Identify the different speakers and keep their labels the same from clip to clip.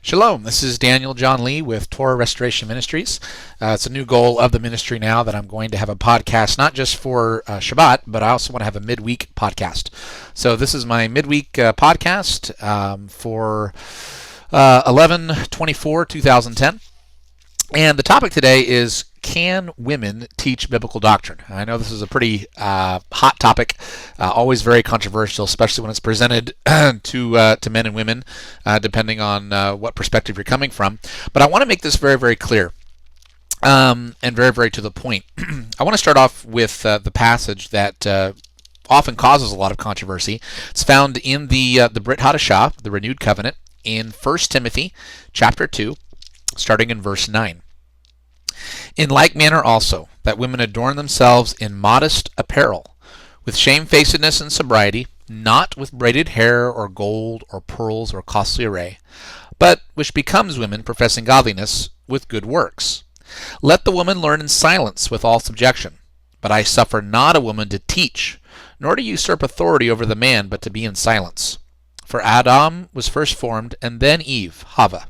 Speaker 1: Shalom, this is Daniel John Lee with Torah Restoration Ministries. It's a new goal of the ministry now that I'm going to have a podcast, not just for Shabbat, but I also want to have a midweek podcast. So this is my midweek podcast for 11/24/2010. And the topic today is, can women teach biblical doctrine? I know this is a pretty hot topic, always very controversial, especially when it's presented to men and women, depending on what perspective you're coming from. But I want to make this very, very clear and very, very to the point. I want to start off with the passage that often causes a lot of controversy. It's found in the Brit Hadashah, the Renewed Covenant, in 1 Timothy chapter 2, starting in verse 9. In like manner also, that women adorn themselves in modest apparel, with shamefacedness and sobriety, not with braided hair or gold or pearls or costly array, but which becomes women professing godliness with good works. Let the woman learn in silence with all subjection. But I suffer not a woman to teach, nor to usurp authority over the man, but to be in silence. For Adam was first formed, and then Eve, Hava.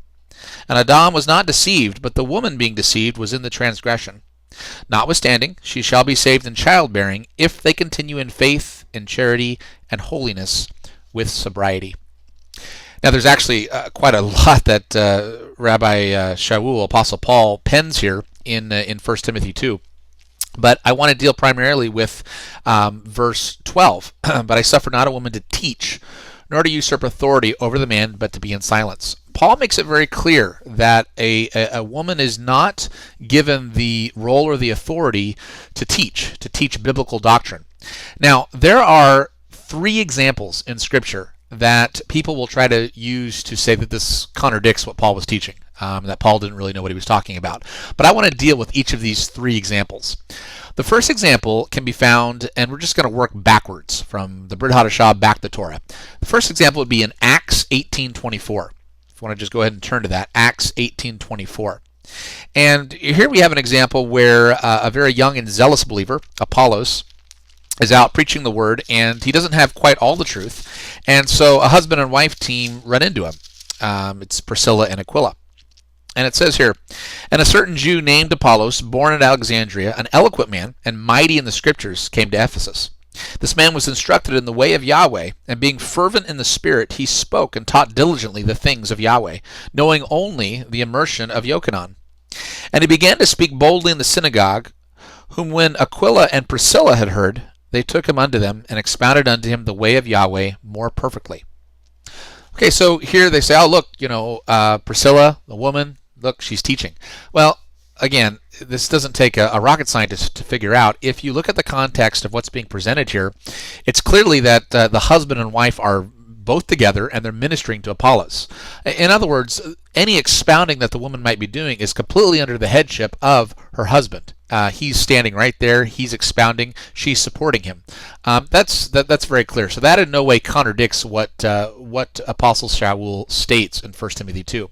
Speaker 1: And Adam was not deceived, but the woman being deceived was in the transgression. Notwithstanding, she shall be saved in childbearing, if they continue in faith, in charity, and holiness, with sobriety. Now there's actually quite a lot that Rabbi Shaul, Apostle Paul, pens here in 1 Timothy 2. But I want to deal primarily with verse 12. But I suffer not a woman to teach, nor to usurp authority over the man, but to be in silence. Paul makes it very clear that a woman is not given the role or the authority to teach biblical doctrine. Now, there are 3 examples in Scripture that people will try to use to say that this contradicts what Paul was teaching, that Paul didn't really know what he was talking about. But I want to deal with each of these 3 examples. The first example can be found, and we're just going to work backwards from the Brit Hadashah back to Torah. The first example would be in Acts 18:24. If you want to just go ahead and turn to that, Acts 18:24. And here we have an example where a very young and zealous believer, Apollos, is out preaching the word, and he doesn't have quite all the truth. And so a husband and wife team run into him. It's Priscilla and Aquila. And it says here, and a certain Jew named Apollos, born at Alexandria, an eloquent man and mighty in the Scriptures, came to Ephesus. This man was instructed in the way of Yahweh, and being fervent in the Spirit, he spoke and taught diligently the things of Yahweh, knowing only the immersion of Yochanan. And he began to speak boldly in the synagogue, whom when Aquila and Priscilla had heard, they took him unto them, and expounded unto him the way of Yahweh more perfectly. Okay, so here they say, oh, look, Priscilla, the woman, look, she's teaching. Well, again, this doesn't take a rocket scientist to figure out. If you look at the context of what's being presented here, it's clearly that the husband and wife are both together and they're ministering to Apollos. In other words, any expounding that the woman might be doing is completely under the headship of her husband. He's standing right there. He's expounding. She's supporting him. That's very clear. So that in no way contradicts what Apostle Shaul states in 1 Timothy 2.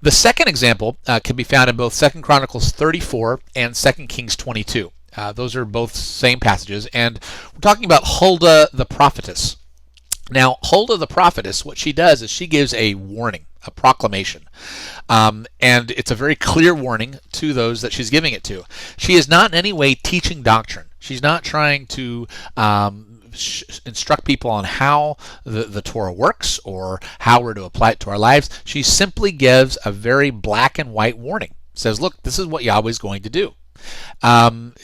Speaker 1: The second example can be found in both 2 Chronicles 34 and 2 Kings 22. Those are both same passages, and we're talking about Huldah the prophetess. Now, Huldah the prophetess, what she does is she gives a warning, a proclamation, and it's a very clear warning to those that she's giving it to. She is not in any way teaching doctrine. She's not trying to instruct people on how the Torah works or how we're to apply it to our lives. She simply gives a very black and white warning. Says, look, this is what Yahweh's going to do.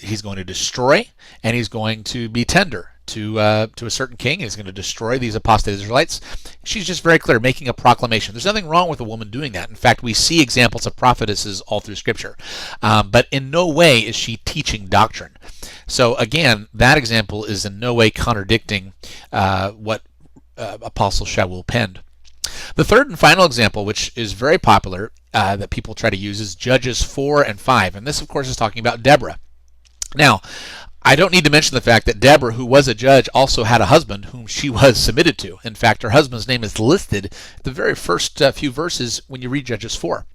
Speaker 1: He's going to destroy, and he's going to be tender to a certain king. He's going to destroy these apostate Israelites. She's just very clear, making a proclamation. There's nothing wrong with a woman doing that. In fact, we see examples of prophetesses all through Scripture. But in no way is she teaching doctrine. So again, that example is in no way contradicting what Apostle Shaul penned. The third and final example, which is very popular, that people try to use, is Judges 4 and 5. And this, of course, is talking about Deborah. Now, I don't need to mention the fact that Deborah, who was a judge, also had a husband whom she was submitted to. In fact, her husband's name is listed at the very first few verses when you read Judges 4.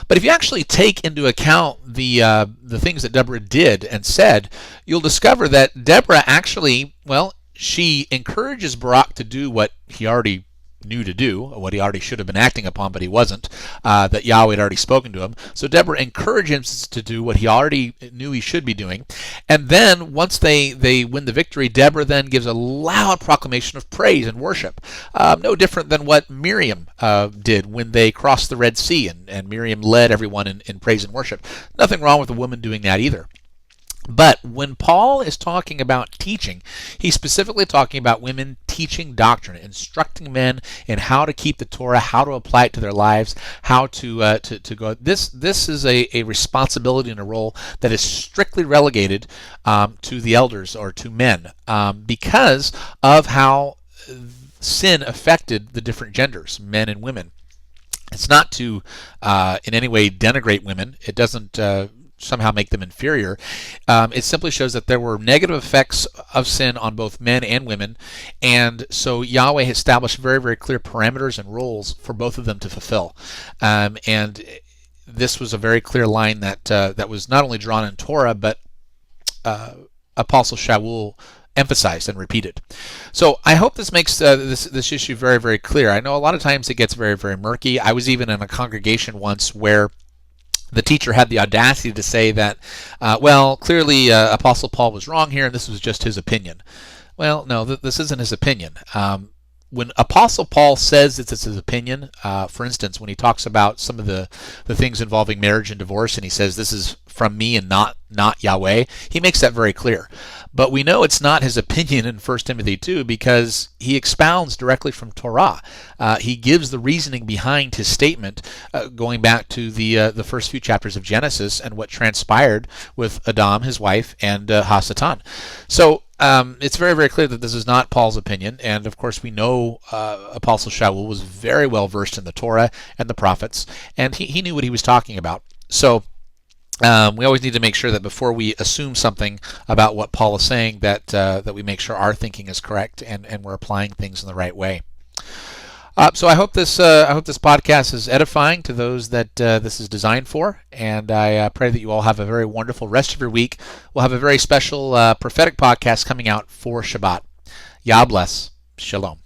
Speaker 1: But if you actually take into account the things that Deborah did and said, you'll discover that Deborah actually, well, she encourages Barak to do what he already knew to do, what he already should have been acting upon, but he wasn't, that Yahweh had already spoken to him. So Deborah encourages him to do what he already knew he should be doing. And then once they win the victory, Deborah then gives a loud proclamation of praise and worship. No different than what Miriam did when they crossed the Red Sea, and Miriam led everyone in praise and worship. Nothing wrong with a woman doing that either. But when Paul is talking about teaching, he's specifically talking about women teaching doctrine, instructing men in how to keep the Torah, how to apply it to their lives, how to go. This is a responsibility and a role that is strictly relegated to the elders or to men because of how sin affected the different genders, men and women. It's not to in any way denigrate women. It doesn't somehow make them inferior. It simply shows that there were negative effects of sin on both men and women, and so Yahweh established very, very clear parameters and rules for both of them to fulfill. And this was a very clear line that was not only drawn in Torah, but Apostle Shaul emphasized and repeated. So I hope this makes this issue very, very clear. I know a lot of times it gets very, very murky. I was even in a congregation once where the teacher had the audacity to say that, well, clearly Apostle Paul was wrong here, and this was just his opinion. Well, no, this isn't his opinion. When Apostle Paul says that it's his opinion, for instance, when he talks about some of the things involving marriage and divorce, and he says this is from me and not Yahweh, he makes that very clear. But we know it's not his opinion in 1 Timothy 2 because he expounds directly from Torah. He gives the reasoning behind his statement, going back to the first few chapters of Genesis and what transpired with Adam, his wife, and Hasatan. So it's very, very clear that this is not Paul's opinion, and of course we know Apostle Shaul was very well versed in the Torah and the prophets, and he knew what he was talking about. So we always need to make sure that before we assume something about what Paul is saying, that we make sure our thinking is correct and we're applying things in the right way. So I hope this podcast is edifying to those that this is designed for, and I pray that you all have a very wonderful rest of your week. We'll have a very special prophetic podcast coming out for Shabbat. Yah bless. Shalom.